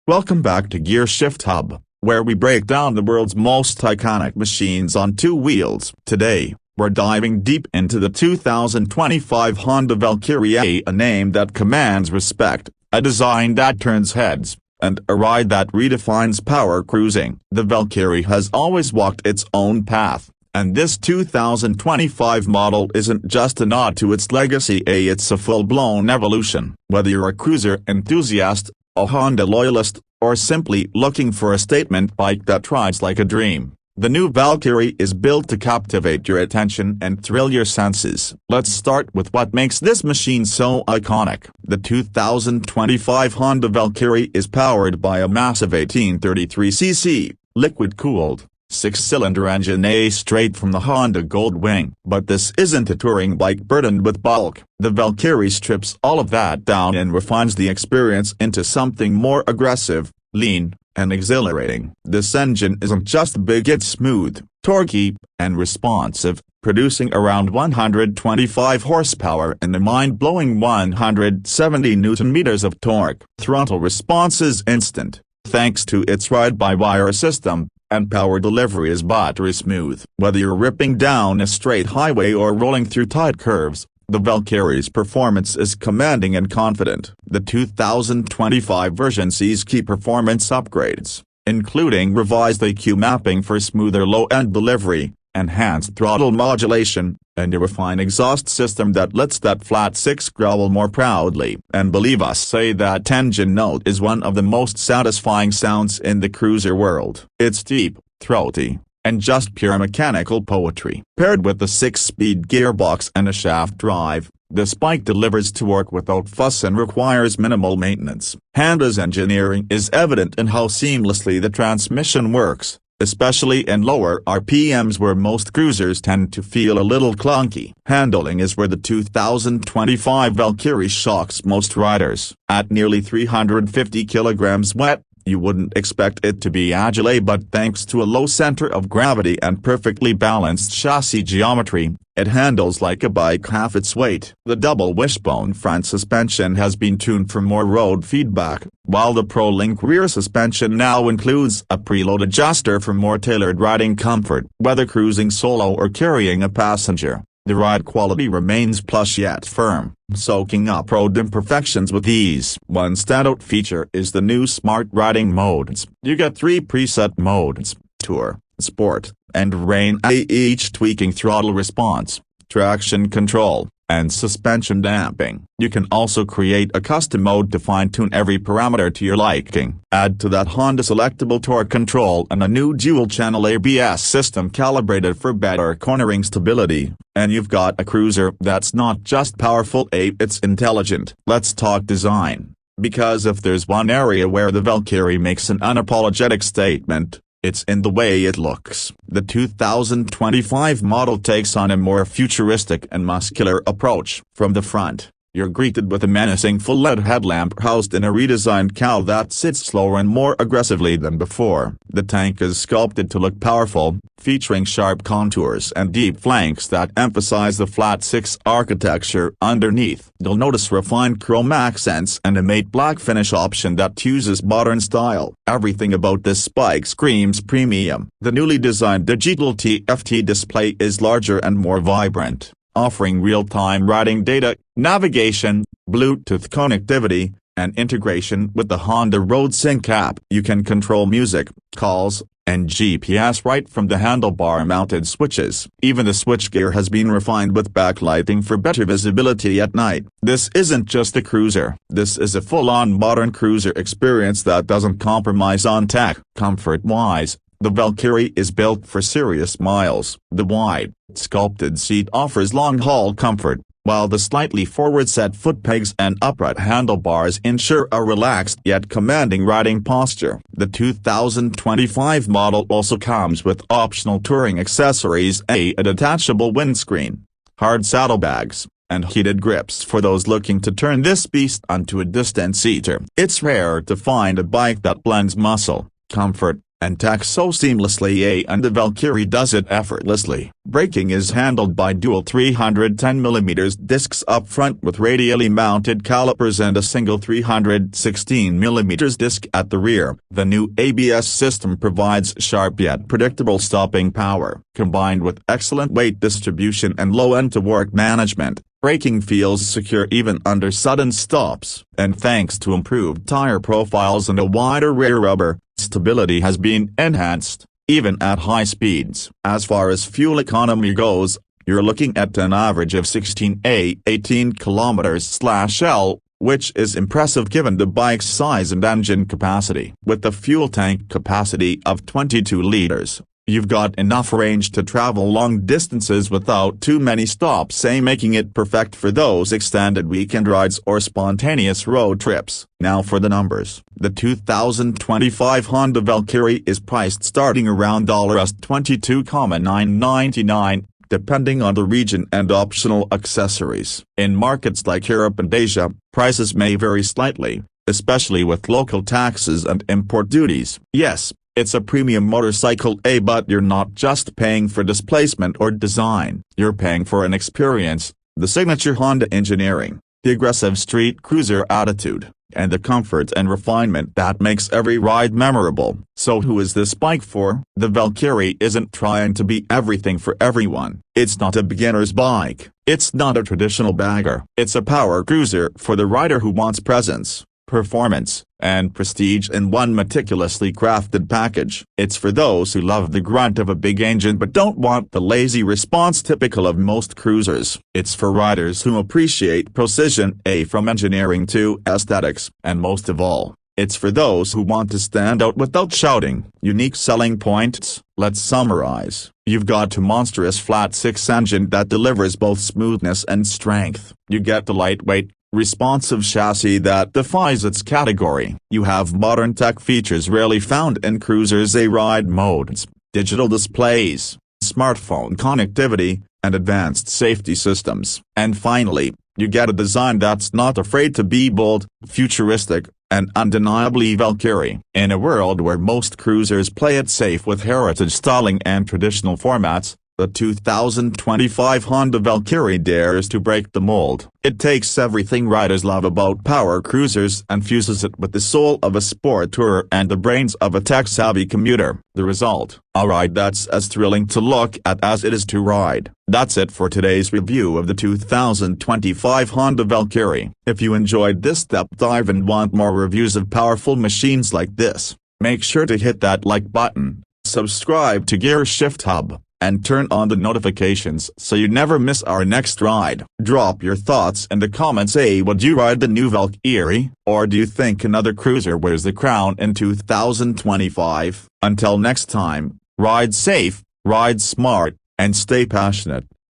Welcome back to Gear Shift Hub, where we break down the world's most iconic machines on two wheels. Today, we're diving deep into the 2025 Honda Valkyrie, a name that commands respect, a design that turns heads, and a ride that redefines power cruising. The Valkyrie has always walked its own path, and this 2025 model isn't just a nod to its legacy, it's a full-blown evolution. Whether you're a cruiser enthusiast, a Honda loyalist, or simply looking for a statement bike that rides like a dream, the new Valkyrie is built to captivate your attention and thrill your senses. Let's start with what makes this machine so iconic. The 2025 Honda Valkyrie is powered by a massive 1833cc, liquid-cooled, six-cylinder engine straight from the Honda Goldwing. But this isn't a touring bike burdened with bulk. The Valkyrie strips all of that down and refines the experience into something more aggressive, lean, and exhilarating. This engine isn't just big, it's smooth, torquey, and responsive, producing around 125 horsepower and a mind-blowing 170 Nm of torque. Throttle response is instant, thanks to its ride-by-wire system, and power delivery is buttery smooth. Whether you're ripping down a straight highway or rolling through tight curves, the Valkyrie's performance is commanding and confident. The 2025 version sees key performance upgrades, including revised EQ mapping for smoother low-end delivery, enhanced throttle modulation, and a refined exhaust system that lets that flat six growl more proudly. And believe us, say that engine note is one of the most satisfying sounds in the cruiser world. It's deep, throaty, and just pure mechanical poetry. Paired with the 6-speed gearbox and a shaft drive, this bike delivers torque without fuss and requires minimal maintenance. Honda's engineering is evident in how seamlessly the transmission works, especially in lower RPMs where most cruisers tend to feel a little clunky. Handling is where the 2025 Valkyrie shocks most riders. At nearly 350 kilograms wet, you wouldn't expect it to be agile, but thanks to a low center of gravity and perfectly balanced chassis geometry, it handles like a bike half its weight. The double wishbone front suspension has been tuned for more road feedback, while the ProLink rear suspension now includes a preload adjuster for more tailored riding comfort. Whether cruising solo or carrying a passenger, the ride quality remains plush yet firm, soaking up road imperfections with ease. One standout feature is the new smart riding modes. You get 3 preset modes: Tour, Sport, and Rain, each tweaking throttle response, traction control, and suspension damping. You can also create a custom mode to fine-tune every parameter to your liking. Add to that Honda Selectable torque control and a new dual-channel ABS system calibrated for better cornering stability, and you've got a cruiser that's not just powerful, it's intelligent. Let's talk design, because if there's one area where the Valkyrie makes an unapologetic statement, it's in the way it looks. The 2025 model takes on a more futuristic and muscular approach. From the front, you're greeted with a menacing full-LED headlamp housed in a redesigned cowl that sits slower and more aggressively than before. The tank is sculpted to look powerful, featuring sharp contours and deep flanks that emphasize the flat six architecture underneath. You'll notice refined chrome accents and a matte black finish option that uses modern style. Everything about this bike screams premium. The newly designed digital TFT display is larger and more vibrant, offering real-time riding data, navigation, Bluetooth connectivity, and integration with the Honda RoadSync app. You can control music, calls, and GPS right from the handlebar-mounted switches. Even the switchgear has been refined with backlighting for better visibility at night. This isn't just a cruiser. This is a full-on modern cruiser experience that doesn't compromise on tech. Comfort-wise, the Valkyrie is built for serious miles. The wide, sculpted seat offers long-haul comfort, while the slightly forward-set foot pegs and upright handlebars ensure a relaxed yet commanding riding posture. The 2025 model also comes with optional touring accessories: a detachable windscreen, hard saddlebags, and heated grips for those looking to turn this beast onto a distance eater. It's rare to find a bike that blends muscle, comfort, and tech so seamlessly, and the Valkyrie does it effortlessly. Braking is handled by dual 310mm discs up front with radially mounted calipers and a single 316mm disc at the rear. The new ABS system provides sharp yet predictable stopping power, combined with excellent weight distribution and low end-to-work management. Braking feels secure even under sudden stops, and thanks to improved tire profiles and a wider rear rubber, stability has been enhanced, even at high speeds. As far as fuel economy goes, you're looking at an average of 18 km/L, which is impressive given the bike's size and engine capacity. With the fuel tank capacity of 22 liters, you've got enough range to travel long distances without too many stops, making it perfect for those extended weekend rides or spontaneous road trips. Now for the numbers. The 2025 Honda Valkyrie is priced starting around $22,999, depending on the region and optional accessories. In markets like Europe and Asia, prices may vary slightly, especially with local taxes and import duties. Yes, it's a premium motorcycle, but you're not just paying for displacement or design. You're paying for an experience, the signature Honda engineering, the aggressive street cruiser attitude, and the comfort and refinement that makes every ride memorable. So who is this bike for? The Valkyrie isn't trying to be everything for everyone. It's not a beginner's bike. It's not a traditional bagger. It's a power cruiser for the rider who wants presence, performance, and prestige in one meticulously crafted package. It's for those who love the grunt of a big engine but don't want the lazy response typical of most cruisers. It's for riders who appreciate precision, from engineering to aesthetics, and most of all, it's for those who want to stand out without shouting. Unique selling points. Let's summarize. You've got a monstrous flat-six engine that delivers both smoothness and strength. You get the lightweight, responsive chassis that defies its category. You have modern tech features rarely found in cruisers, ride modes, digital displays, smartphone connectivity, and advanced safety systems. And finally, you get a design that's not afraid to be bold, futuristic, and undeniably Valkyrie. In a world where most cruisers play it safe with heritage styling and traditional formats, the 2025 Honda Valkyrie dares to break the mold. It takes everything riders love about power cruisers and fuses it with the soul of a sport tourer and the brains of a tech-savvy commuter. The result? A ride that's as thrilling to look at as it is to ride. That's it for today's review of the 2025 Honda Valkyrie. If you enjoyed this step dive and want more reviews of powerful machines like this, make sure to hit that like button, subscribe to Gear Shift Hub, and turn on the notifications so you never miss our next ride. Drop your thoughts in the comments. Would you ride the new Valkyrie, or do you think another cruiser wears the crown in 2025? Until next time, ride safe, ride smart, and stay passionate.